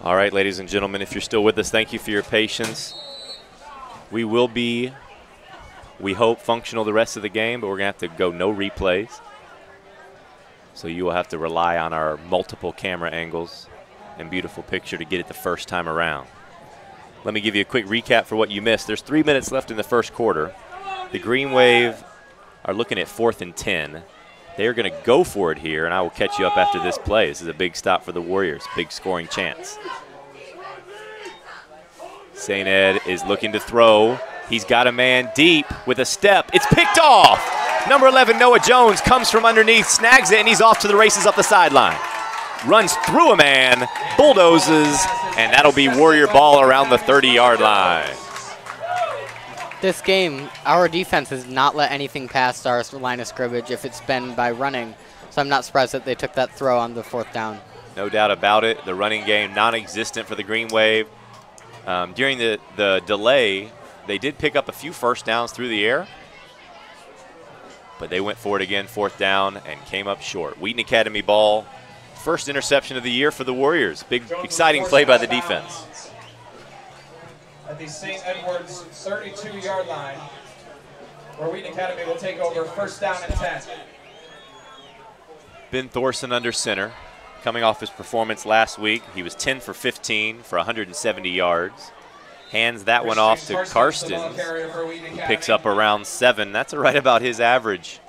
All right, ladies and gentlemen, if you're still with us, thank you for your patience. We will be, we hope, functional the rest of the game, but we're going to have to go no replays. So you will have to rely on our multiple camera angles and beautiful picture to get it the first time around. Let me give you a quick recap for what you missed. There's 3 minutes left in the first quarter. The Green Wave are looking at 4th and 10. They're going to go for it here, and I will catch you up after this play. This is a big stop for the Warriors, big scoring chance. St. Ed is looking to throw. He's got a man deep with a step. It's picked off. Number 11, Noah Jones, comes from underneath, snags it, and he's off to the races up the sideline. Runs through a man, bulldozes, and that'll be Warrior ball around the 30-yard line. This game, our defense has not let anything past our line of scrimmage if it's been by running. So I'm not surprised that they took that throw on the 4th down. No doubt about it. The running game non-existent for the Green Wave. During the delay, they did pick up a few first downs through the air, but they went for it again, 4th down, and came up short. Wheaton Academy ball, first interception of the year for the Warriors. Big, exciting play by the defense. At the St. Edward's 32-yard line, where Wheaton Academy will take over, 1st down and 10. Ben Thorson under center. Coming off his performance last week, he was 10 for 15 for 170 yards. Hands that one off to Karstens, who picks up around 7. That's right about his average.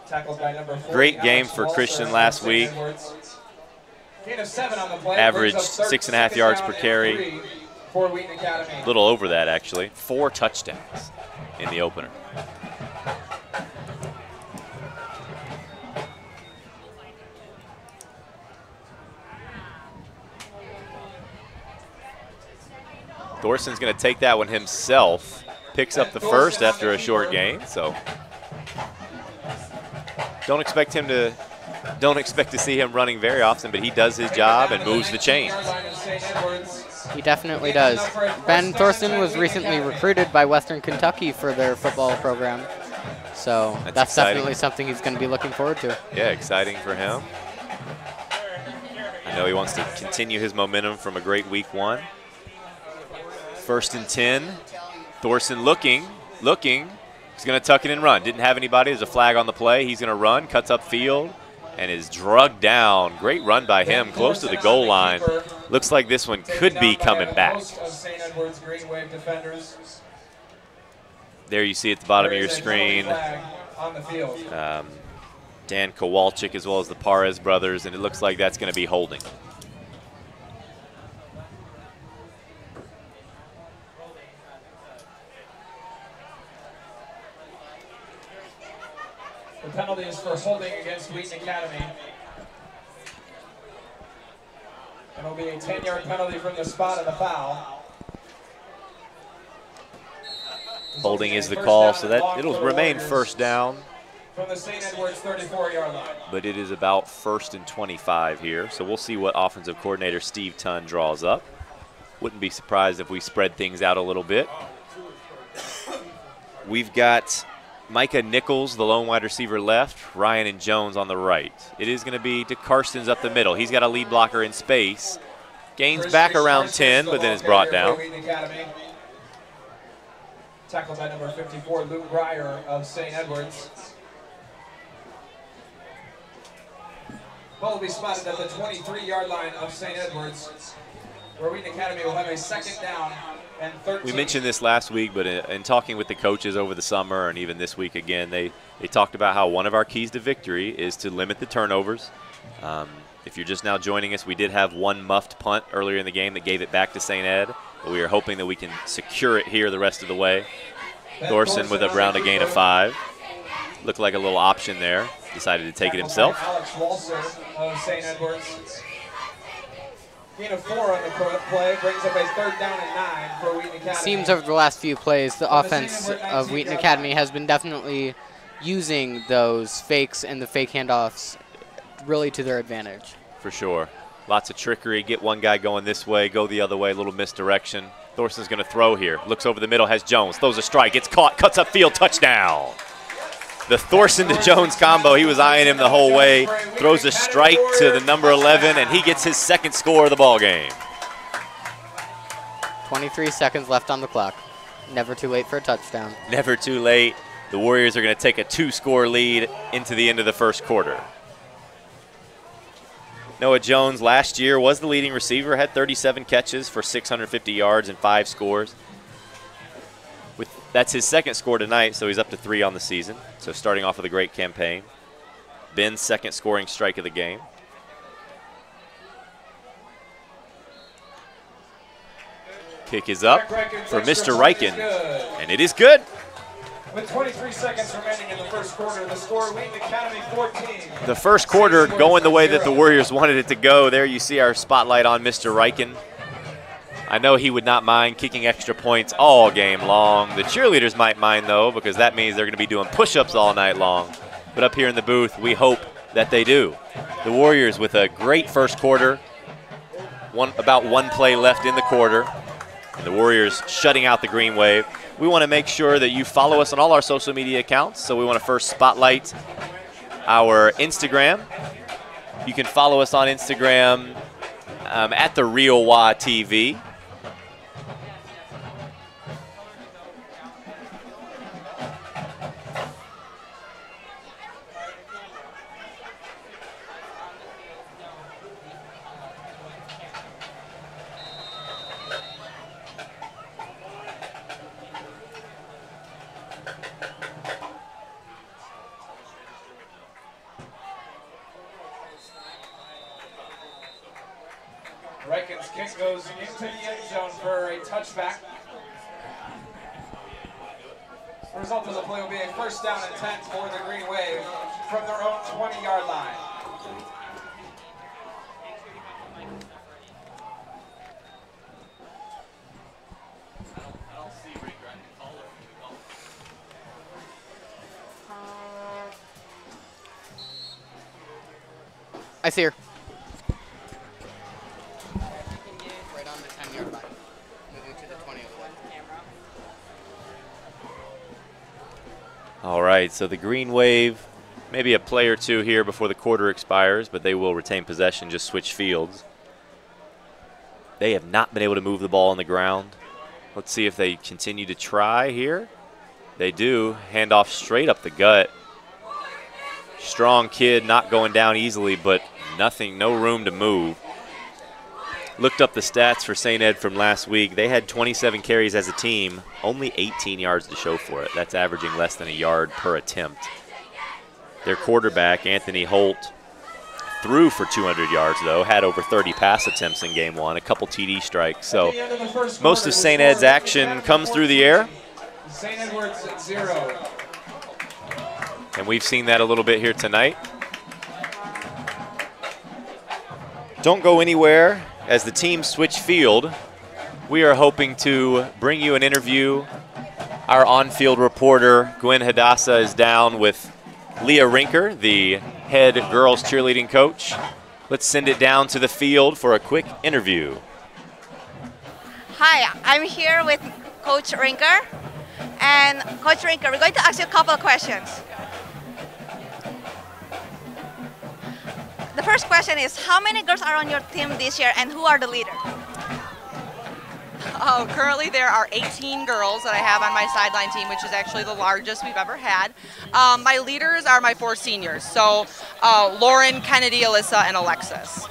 Great game for Christian last week. Average 6.5 yards per carry. A little over that, actually. 4 touchdowns in the opener. Thorson's going to take that one himself. Picks up the first after a short gain, so don't expect to see him running very often, but he does his job and moves the chains. He definitely does. Ben Thorson was recently recruited by Western Kentucky for their football program, so that's definitely something he's going to be looking forward to. Yeah, exciting for him. I know he wants to continue his momentum from a great week 1. 1st and 10. Thorson looking. He's going to tuck it and run. Didn't have anybody. There's a flag on the play. He's going to run, cuts up field, and is drugged down. Great run by him, close to the goal line. Looks like this one could be coming back. There you see at the bottom of your screen Dan Kowalczyk as well as the Parez brothers, and it looks like that's going to be holding. The penalty is for holding against Wheaton Academy. It'll be a 10-yard penalty from the spot of the foul. Holding is the call, so that it'll remain 1st down. From the St. Edward's 34-yard line. But it is about 1st and 25 here, so we'll see what offensive coordinator Steve Tunn draws up. Wouldn't be surprised if we spread things out a little bit. We've got Micah Nichols, the lone wide receiver, left. Ryan and Jones on the right. It is going to be to Karstens up the middle. He's got a lead blocker in space. Gains back around 10, but then is brought down. Tackled by number 54, Luke Breyer of St. Edward's. Ball will be spotted at the 23-yard line of St. Edward's, where Wheaton Academy will have a 2nd down and 13. We mentioned this last week, but in talking with the coaches over the summer and even this week again, they talked about how one of our keys to victory is to limit the turnovers. If you're just now joining us, we did have 1 muffed punt earlier in the game that gave it back to St. Ed, but we are hoping that we can secure it here the rest of the way. Thorson with around a gain of 5. Looked like a little option there. Decided to take it himself. Alex Walser of St. Edward's. Gain of 4 on the play, brings up a 3rd down and 9 for Wheaton Academy. Seems over the last few plays, the offense of Wheaton Academy has been definitely using those fakes and the fake handoffs really to their advantage. For sure. Lots of trickery. Get one guy going this way, go the other way, a little misdirection. Thorson's going to throw here. Looks over the middle, has Jones. Throws a strike, gets caught, cuts up field, touchdown. The Thorson to Jones combo, he was eyeing him the whole way. Throws a strike to the number 11, and he gets his 2nd score of the ball game. 23 seconds left on the clock. Never too late for a touchdown. Never too late. The Warriors are going to take a 2-score lead into the end of the first quarter. Noah Jones last year was the leading receiver, had 37 catches for 650 yards and 5 scores. That's his second score tonight, so he's up to 3 on the season. So starting off with a great campaign. Ben's second scoring strike of the game. Kick is up for Mr. Riken, and it is good. With 23 seconds remaining in the first quarter, the score, Wheaton Academy 14. The first quarter going the way that the Warriors wanted it to go. There you see our spotlight on Mr. Riken. I know he would not mind kicking extra points all game long. The cheerleaders might mind, though, because that means they're going to be doing push-ups all night long. But up here in the booth, we hope that they do. The Warriors with a great first quarter. About 1 play left in the quarter. And the Warriors shutting out the Green Wave. We want to make sure that you follow us on all our social media accounts. So we want to first spotlight our Instagram. You can follow us on Instagram at The Real Wah TV. Riken's kick goes into the end zone for a touchback. The result of the play will be a first down and 10 for the Green Wave from their own 20-yard line. I see her. Right on the 10-yard line. Moving to the 20 of the line. All right, so the Green Wave, maybe a play or two here before the quarter expires, but they will retain possession, just switch fields. They have not been able to move the ball on the ground. Let's see if they continue to try here. They do. Handoff straight up the gut. Strong kid, not going down easily, but nothing, no room to move. Looked up the stats for St. Ed from last week. They had 27 carries as a team, only 18 yards to show for it. That's averaging less than a yard per attempt. Their quarterback, Anthony Holt, threw for 200 yards, though, had over 30 pass attempts in game one, a couple TD strikes. So most of St. Ed's action comes through the air. St. Edward's at 0. And we've seen that a little bit here tonight. Don't go anywhere. As the teams switch field, we are hoping to bring you an interview. Our on-field reporter, Gwen Hadassah, is down with Leah Rinker, the head girls cheerleading coach. Let's send it down to the field for a quick interview. Hi, I'm here with Coach Rinker. And Coach Rinker, we're going to ask you a couple of questions. The first question is, how many girls are on your team this year and who are the leaders? Currently there are 18 girls that I have on my sideline team, which is actually the largest we've ever had. My leaders are my 4 seniors, so Lauren, Kennedy, Alyssa, and Alexis.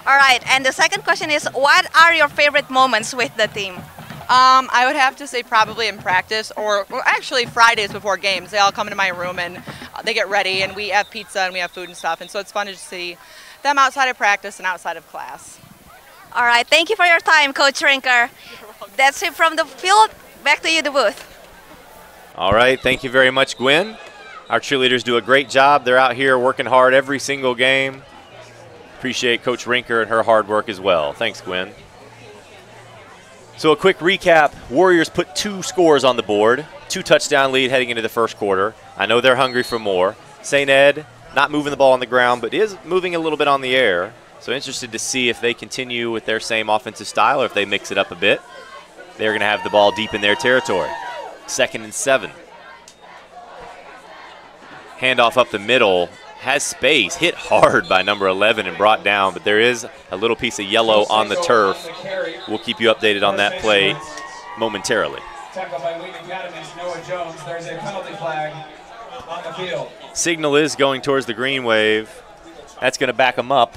All right, and the second question is, what are your favorite moments with the team? I would have to say probably in practice, or well, actually Fridays before games. They all come into my room and they get ready, and we have pizza and we have food and stuff, and so it's fun to see them outside of practice and outside of class. All right, thank you for your time, Coach Rinker. That's it from the field. Back to you, the booth. All right, thank you very much, Gwen. Our cheerleaders do a great job. They're out here working hard every single game. Appreciate Coach Rinker and her hard work as well. Thanks, Gwen. So a quick recap. Warriors put 2 scores on the board, 2 touchdown lead heading into the first quarter. I know they're hungry for more. St. Ed not moving the ball on the ground, but is moving a little bit on the air. So interested to see if they continue with their same offensive style or if they mix it up a bit. They're going to have the ball deep in their territory. 2nd and 7. Handoff up the middle. has space, hit hard by number 11 and brought down, but there is a little piece of yellow on the turf. We'll keep you updated on that play momentarily. Tackled by Wheaton Academy's Noah Jones. There's a penalty flag on the field. Signal is going towards the green wave. That's going to back them up.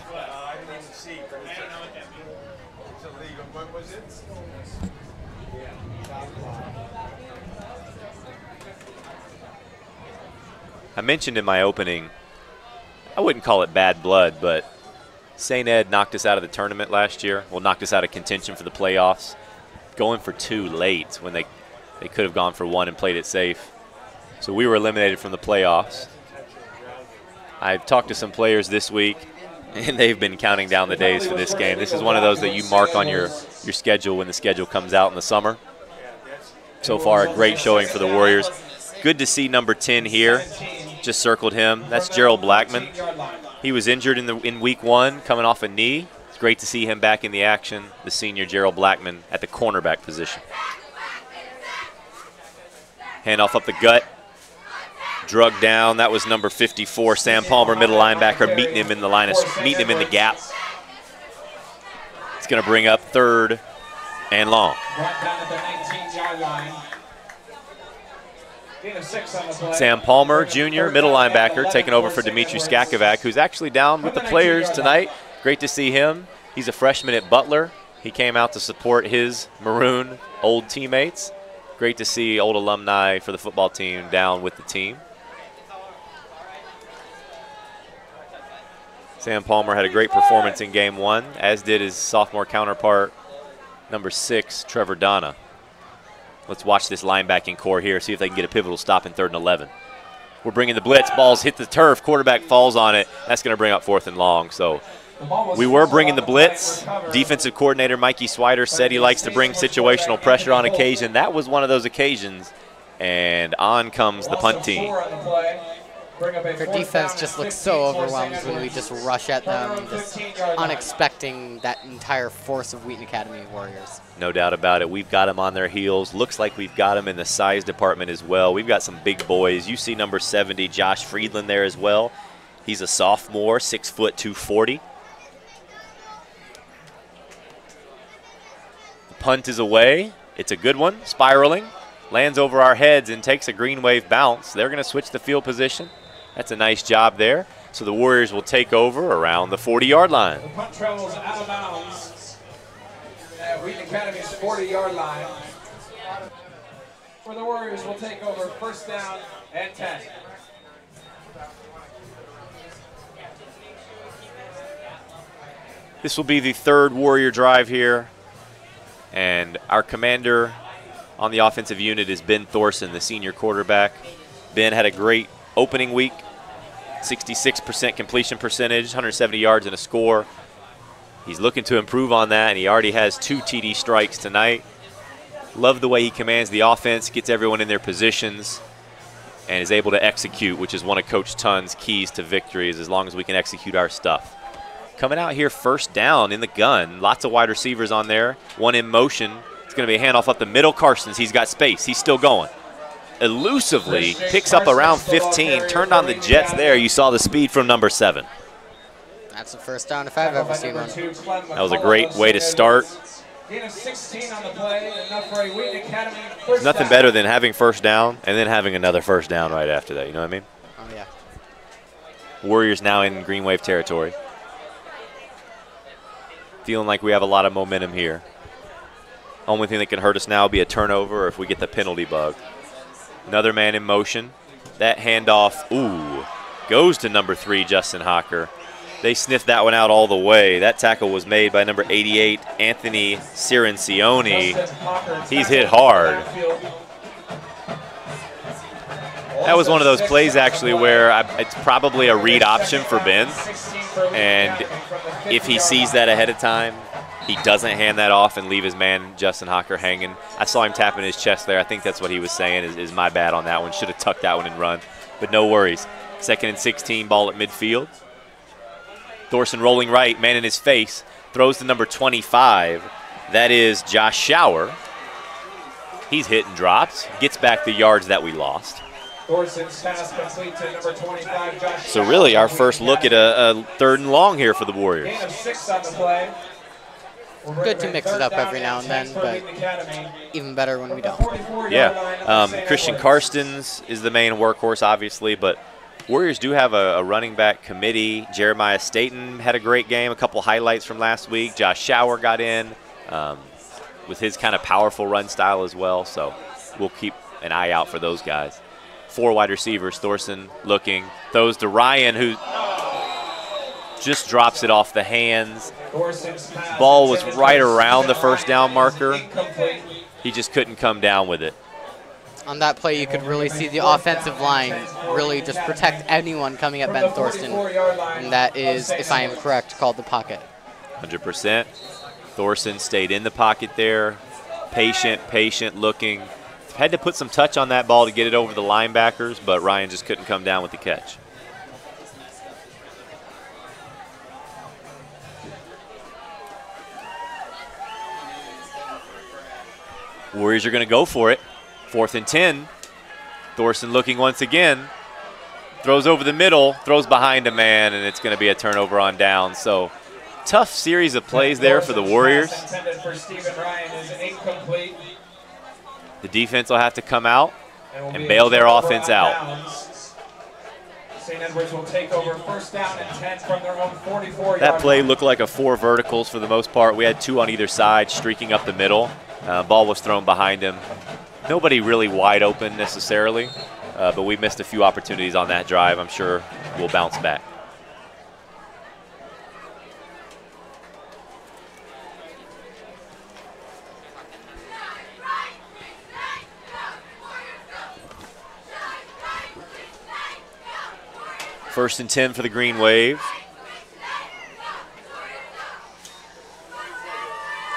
I mentioned in my opening, I wouldn't call it bad blood, but St. Ed knocked us out of the tournament last year. Well, knocked us out of contention for the playoffs. Going for 2 late when they could have gone for 1 and played it safe. So we were eliminated from the playoffs. I've talked to some players this week, and they've been counting down the days for this game. This is one of those that you mark on your schedule when the schedule comes out in the summer. So far, a great showing for the Warriors. Good to see number 10 here. Just circled him. That's Gerald Blackman. He was injured in week 1, coming off a knee. It's great to see him back in the action, the senior Gerald Blackman at the cornerback position. Handoff up the gut. Drugged down. That was number 54, Sam Palmer, middle linebacker, meeting him in the gap. It's going to bring up 3rd and long. Brought down at the 19-yard line. Sam Palmer, junior, middle linebacker, taking over for Dimitri Skakovac, who's actually down with the players tonight. Great to see him. He's a freshman at Butler. He came out to support his maroon old teammates. Great to see old alumni for the football team down with the team. Sam Palmer had a great performance in game 1, as did his sophomore counterpart, number 6, Trevor Donna. Let's watch this linebacking core here, see if they can get a pivotal stop in 3rd and 11. We're bringing the blitz. Balls hit the turf. Quarterback falls on it. That's going to bring up 4th and long. So we were bringing the blitz. Defensive coordinator Mikey Swider said he likes to bring situational pressure on occasion. That was one of those occasions. And on comes the punt team. Their defense just looks so overwhelmed when we just rush at them, just unexpecting that entire force of Wheaton Academy Warriors. No doubt about it. We've got them on their heels. Looks like we've got them in the size department as well. We've got some big boys. You see number 70, Josh Friedland, there as well. He's a sophomore, 6 foot 240. The punt is away. It's a good one, spiraling. Lands over our heads and takes a green wave bounce. They're going to switch the field position. That's a nice job there. So the Warriors will take over around the 40-yard line. The punt travels out of bounds at Wheaton Academy's 40-yard line, where the Warriors will take over 1st down and 10. This will be the 3rd Warrior drive here. And our commander on the offensive unit is Ben Thorson, the senior quarterback. Ben had a great opening week. 66% completion percentage, 170 yards and a score. He's looking to improve on that, and he already has 2 TD strikes tonight. Love the way he commands the offense, gets everyone in their positions, and is able to execute, which is one of Coach Tun's keys to victories, as long as we can execute our stuff. Coming out here 1st down in the gun. Lots of wide receivers on there. One in motion. It's going to be a handoff up the middle. Carsons, he's got space. He's still going. Elusively picks up around 15, turned on the jets there. You saw the speed from number 7. That's the 1st down if I've ever seen one. That was a great way to start. There's nothing better than having 1st down and then having another 1st down right after that. You know what I mean? Oh, yeah. Warriors now in green wave territory. Feeling like we have a lot of momentum here. Only thing that can hurt us now will be a turnover or if we get the penalty bug. Another man in motion. That handoff, goes to number 3, Justin Hocker. They sniffed that one out all the way. That tackle was made by number 88, Anthony Cirincione. He's hit hard. That was one of those plays, actually, where it's probably a read option for Ben. And if he sees that ahead of time, he doesn't hand that off and leave his man, Justin Hocker, hanging. I saw him tapping his chest there. I think that's what he was saying is my bad on that one. Should have tucked that one and run. But no worries. 2nd and 16, ball at midfield. Thorson rolling right, man in his face. Throws to number 25. That is Josh Schauer. He's hit and drops. Gets back the yards that we lost. Thorson's pass complete to number 25, Josh. So really our first look at a 3rd and long here for the Warriors. Gain of 6 on the play. Good to mix it up every now and then, but even better when we don't. Yeah, Christian Karstens is the main workhorse, obviously, but Warriors do have a running back committee. Jeremiah Staten had a great game, a couple highlights from last week. Josh Shower got in with his kind of powerful run style as well, so we'll keep an eye out for those guys. 4 wide receivers, Thorson looking, throws to Ryan, who just drops it off the hands. Ball was right around the first down marker. He just couldn't come down with it. On that play, you could really see the offensive line really just protect anyone coming at Ben Thorson. And that is, if I am correct, called the pocket. 100%. Thorson stayed in the pocket there. Patient looking. Had to put some touch on that ball to get it over the linebackers, but Ryan just couldn't come down with the catch. Warriors are going to go for it. 4th and 10. Thorson looking once again. Throws over the middle, throws behind a man, and it's going to be a turnover on down. So tough series of plays there for the Warriors. The defense will have to come out and bail their offense out. St. Edwards will take over 1st down and 10 from their own 44-yard That play looked like a 4 verticals for the most part. We had 2 on either side streaking up the middle. Ball was thrown behind him. Nobody really wide open necessarily, but we missed a few opportunities on that drive. I'm sure we'll bounce back. First and 10 for the Green Wave.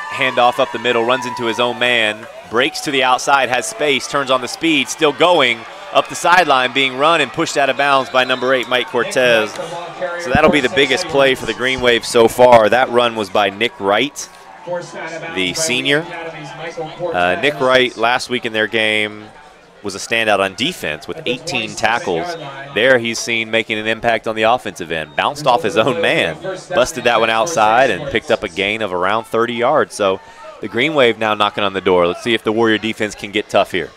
Handoff up the middle, runs into his own man, breaks to the outside, has space, turns on the speed, still going up the sideline, being run and pushed out of bounds by number 8, Mike Cortez. So that'll be the biggest play for the Green Wave so far. That run was by Nick Wright, the senior. Nick Wright last week in their game was a standout on defense with 18 tackles. There he's seen making an impact on the offensive end. Bounced off his own man, busted that one outside, and picked up a gain of around 30 yards. So the Green Wave now knocking on the door. Let's see if the Warrior defense can get tough here.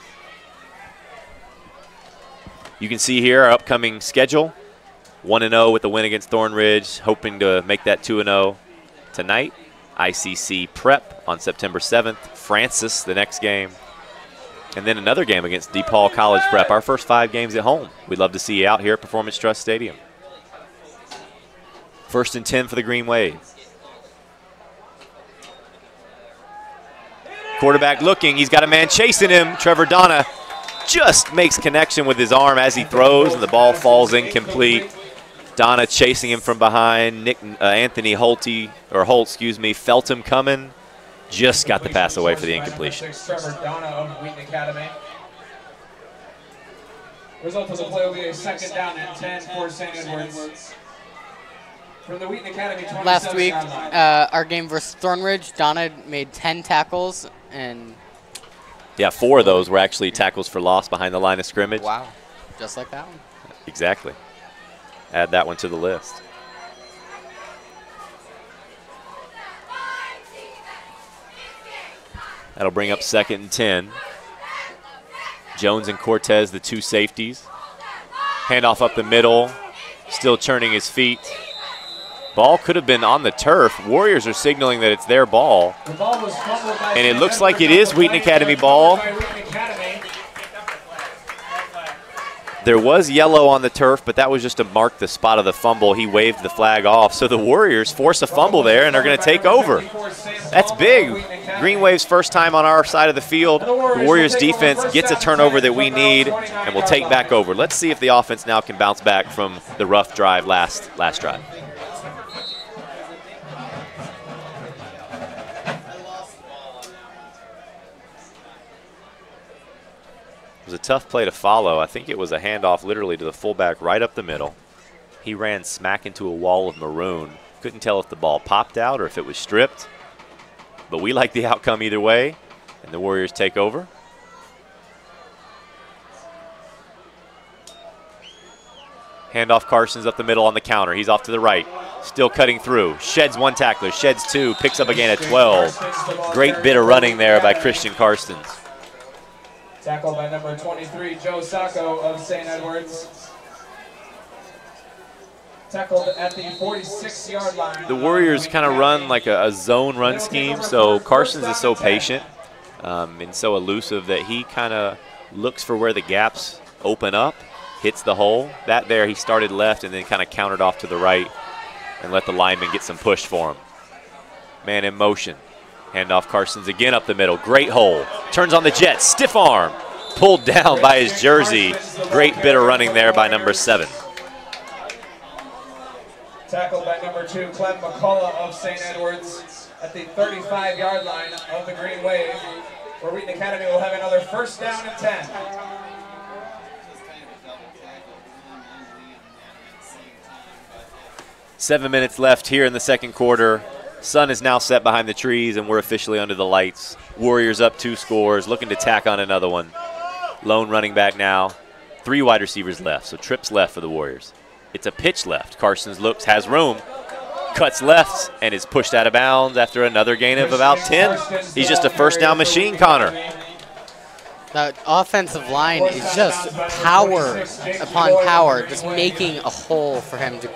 You can see here our upcoming schedule. 1-0 with the win against Thornridge, hoping to make that 2-0 tonight. ICC Prep on September 7th. Francis the next game. And then another game against DePaul College Prep. Our first 5 games at home. We'd love to see you out here at Performance Trust Stadium. First and 10 for the Green Wave. Quarterback looking. He's got a man chasing him. Trevor Donna just makes connection with his arm as he throws, and the ball falls incomplete. Donna chasing him from behind. Anthony Holtz, felt him coming. Just got the pass away for the incompletion. Trevor Donna of Wheaton Academy. Result of the play will be a 2nd down and 10 for St. Edwards. From the Wheaton Academy 27 Last week, our game versus Thornridge, Donna made 10 tackles, and yeah, 4 of those were actually tackles for loss behind the line of scrimmage. Wow, just like that one. Exactly. Add that one to the list. That'll bring up 2nd and 10. Jones and Cortez, the 2 safeties. Handoff up the middle, still churning his feet. Ball could have been on the turf. Warriors are signaling that it's their ball. And it looks like it is Wheaton Academy ball. There was yellow on the turf, but that was just to mark the spot of the fumble. He waved the flag off. So the Warriors force a fumble there, and they're going to take over. That's big. Green Wave's first time on our side of the field. The Warriors defense gets a turnover that we need, and we'll take back over. Let's see if the offense now can bounce back from the rough drive last drive. It was a tough play to follow. I think it was a handoff literally to the fullback right up the middle. He ran smack into a wall of maroon. Couldn't tell if the ball popped out or if it was stripped. But we like the outcome either way, and the Warriors take over. Handoff Carson's up the middle on the counter. He's off to the right. Still cutting through. Sheds one tackler, sheds two, picks up again at 12. Great bit of running there by Christian Karstens. Tackled by number 23, Joe Sacco of St. Edwards. Tackled at the 46-yard line. The Warriors kind of run like a zone run scheme, so Carsons is so patient and so elusive that he kind of looks for where the gaps open up, hits the hole. That there, he started left and then kind of countered off to the right and let the lineman get some push for him. Man in motion. Handoff Carsons again up the middle. Great hole. Turns on the jet. Stiff arm. Pulled down by his jersey. Great bit of running there by number 7. Tackled by number 2, Clem McCullough of St. Edwards at the 35-yard line of the Green Wave, where Wheaton Academy will have another first down and 10. Seven minutes left here in the second quarter. Sun is now set behind the trees, and we're officially under the lights. Warriors up 2 scores, looking to tack on another one. Lone running back now. 3 wide receivers left, so trips left for the Warriors. It's a pitch left. Carsons looks, has room, cuts left, and is pushed out of bounds after another gain of about 10. He's just a first down machine, Connor. The offensive line is just power upon power, just making a hole for him to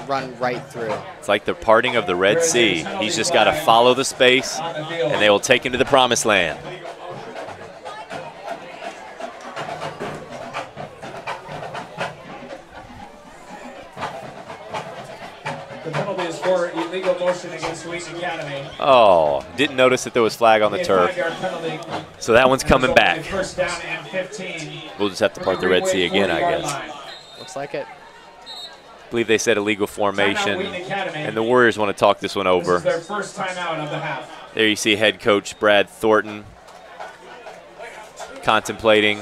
run right through. It's like the parting of the Red Sea. He's just got to follow the space, and they will take him to the promised land. The penalty is for illegal motion against Wheaton Academy. Oh, didn't notice that there was flag on the turf. So that one's coming back. First down and 15. We'll just have to part the Red Sea again, I guess. Looks like it. I believe they said illegal formation, and the Warriors want to talk this one over. This is their first timeout of the half. There you see head coach Brad Thornton contemplating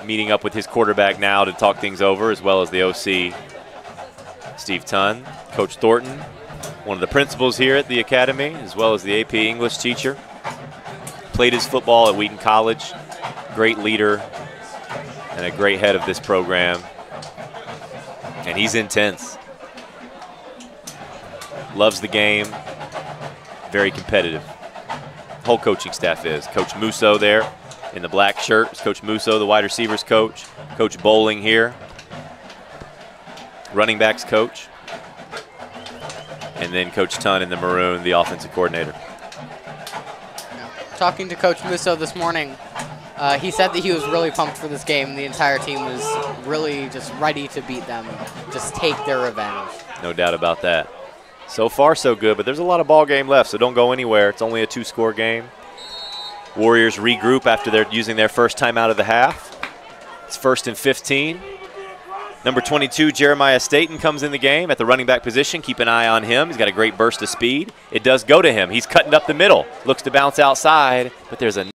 meeting up with his quarterback now to talk things over, as well as the OC, Steve Tunn. Coach Thornton, one of the principals here at the academy, as well as the AP English teacher. Played his football at Wheaton College. Great leader and a great head of this program. And he's intense. Loves the game. Very competitive. Whole coaching staff is. Coach Musso there in the black shirt. It's Coach Musso, the wide receivers coach. Coach Bowling here. Running backs coach. And then Coach Tunn in the maroon, the offensive coordinator. Talking to Coach Musso this morning, he said that he was really pumped for this game. The entire team was really just ready to beat them, just take their revenge. No doubt about that. So far, so good, but there's a lot of ball game left, so don't go anywhere. It's only a 2-score game. Warriors regroup after they're using their first time out of the half. It's 1st and 15. Number 22, Jeremiah Staten, comes in the game at the running back position. Keep an eye on him. He's got a great burst of speed. It does go to him. He's cutting up the middle. Looks to bounce outside, but there's a